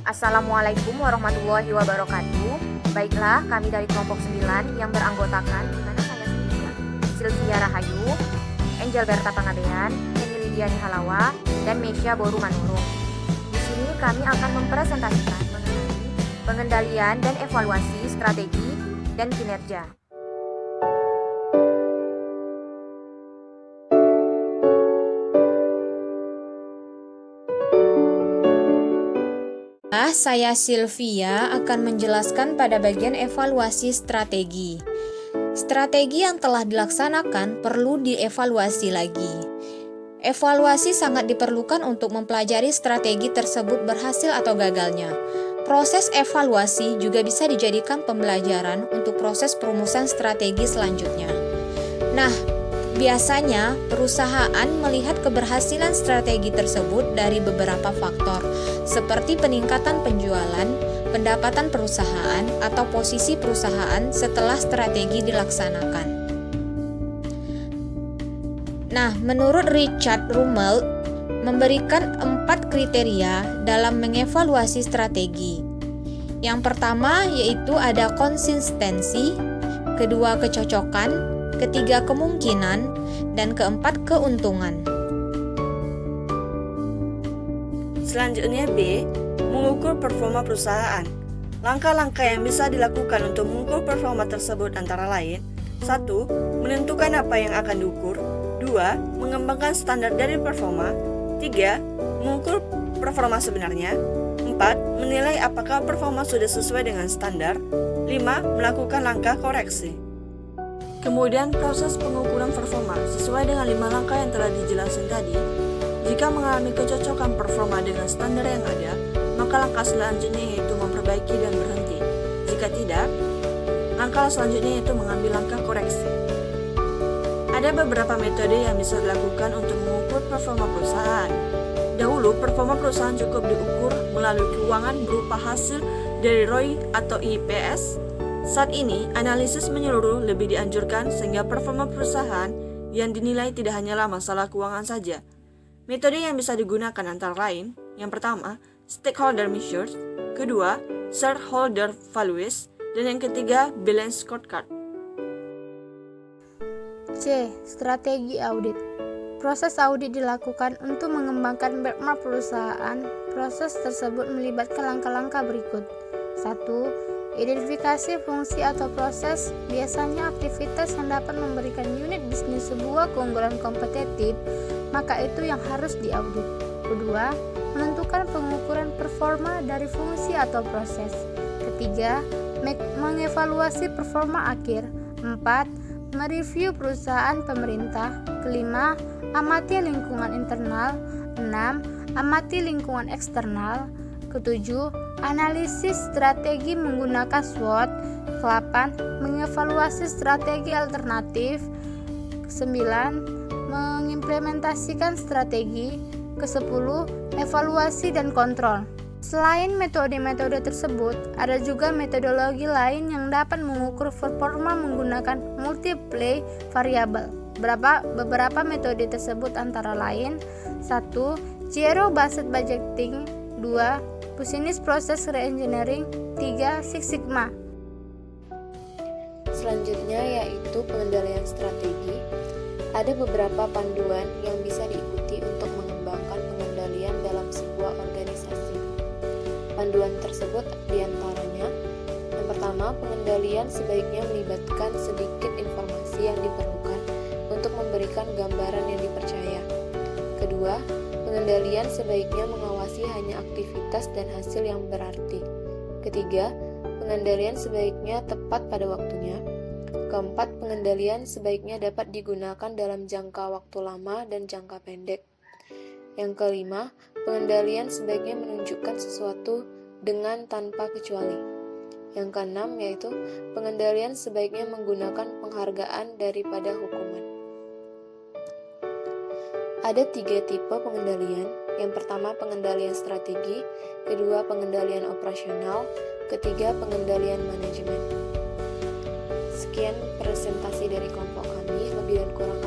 Assalamualaikum warahmatullahi wabarakatuh. Baiklah, kami dari kelompok 9 yang beranggotakan di mana saya sendiri, Sylvia Rahayu, Angel Berta Pangabean, Emily Diani Halawa, dan Mesya Boru Manurung. Di sini kami akan mempresentasikan mengenai pengendalian dan evaluasi strategi dan kinerja. Saya Sylvia akan menjelaskan pada bagian evaluasi strategi. Strategi yang telah dilaksanakan perlu dievaluasi lagi. Evaluasi sangat diperlukan untuk mempelajari strategi tersebut berhasil atau gagalnya. Proses evaluasi juga bisa dijadikan pembelajaran untuk proses perumusan strategi selanjutnya. Nah, biasanya perusahaan melihat keberhasilan strategi tersebut dari beberapa faktor, seperti peningkatan penjualan, pendapatan perusahaan, atau posisi perusahaan setelah strategi dilaksanakan. Nah, menurut Richard Rummel, memberikan 4 kriteria dalam mengevaluasi strategi. Yang pertama yaitu ada konsistensi, kedua kecocokan, ketiga kemungkinan, dan keempat keuntungan. Selanjutnya B, mengukur performa perusahaan. Langkah-langkah yang bisa dilakukan untuk mengukur performa tersebut antara lain: 1. Menentukan apa yang akan diukur. 2. Mengembangkan standar dari performa. 3. Mengukur performa sebenarnya. 4. Menilai apakah performa sudah sesuai dengan standar. 5. Melakukan langkah koreksi. Kemudian proses pengukuran performa sesuai dengan 5 langkah yang telah dijelaskan tadi. Jika mengalami kecocokan performa dengan standar yang ada, maka langkah selanjutnya yaitu memperbaiki dan berhenti. Jika tidak, langkah selanjutnya yaitu mengambil langkah koreksi. Ada beberapa metode yang bisa dilakukan untuk mengukur performa perusahaan. Dahulu, performa perusahaan cukup diukur melalui keuangan berupa hasil dari ROI atau IPS. Saat ini, analisis menyeluruh lebih dianjurkan sehingga performa perusahaan yang dinilai tidak hanyalah masalah keuangan saja. Metode yang bisa digunakan antara lain, yang pertama, stakeholder measures, kedua, shareholder values, dan yang ketiga, balance scorecard. C. Strategi audit. Proses audit dilakukan untuk mengembangkan benchmark perusahaan. Proses tersebut melibatkan langkah-langkah berikut. 1. Identifikasi fungsi atau proses, biasanya aktivitas yang dapat memberikan unit bisnis sebuah keunggulan kompetitif, maka itu yang harus diaudit. Kedua, menentukan pengukuran performa dari fungsi atau proses. Ketiga, mengevaluasi performa akhir. 4. Mereview perusahaan pemerintah. Kelima, amati lingkungan internal. 6. Amati lingkungan eksternal. Ketujuh, analisis strategi menggunakan SWOT. 8. Mengevaluasi strategi alternatif. 9. Mengimplementasikan strategi. Ke-10, evaluasi dan kontrol. Selain metode-metode tersebut, ada juga metodologi lain yang dapat mengukur performa menggunakan multiple variable. Beberapa metode tersebut antara lain: 1. Zero based budgeting. 2. Business Process Reengineering. 3. Six Sigma. Selanjutnya yaitu pengendalian strategi. Ada beberapa panduan yang bisa diikuti untuk mengembangkan pengendalian dalam sebuah organisasi. Panduan tersebut diantaranya: yang pertama, pengendalian sebaiknya melibatkan sedikit informasi yang diperlukan untuk memberikan gambaran yang dipercaya. Kedua, pengendalian sebaiknya mengawasi hanya aktivitas dan hasil yang berarti. Ketiga, pengendalian sebaiknya tepat pada waktunya. Keempat, pengendalian sebaiknya dapat digunakan dalam jangka waktu lama dan jangka pendek. Yang kelima, pengendalian sebaiknya menunjukkan sesuatu dengan tanpa kecuali. Yang keenam yaitu pengendalian sebaiknya menggunakan penghargaan daripada hukuman. Ada 3 tipe pengendalian. Yang pertama, pengendalian strategi. Kedua, pengendalian operasional. Ketiga, pengendalian manajemen. Sekian presentasi dari kelompok kami. Lebih dan kurang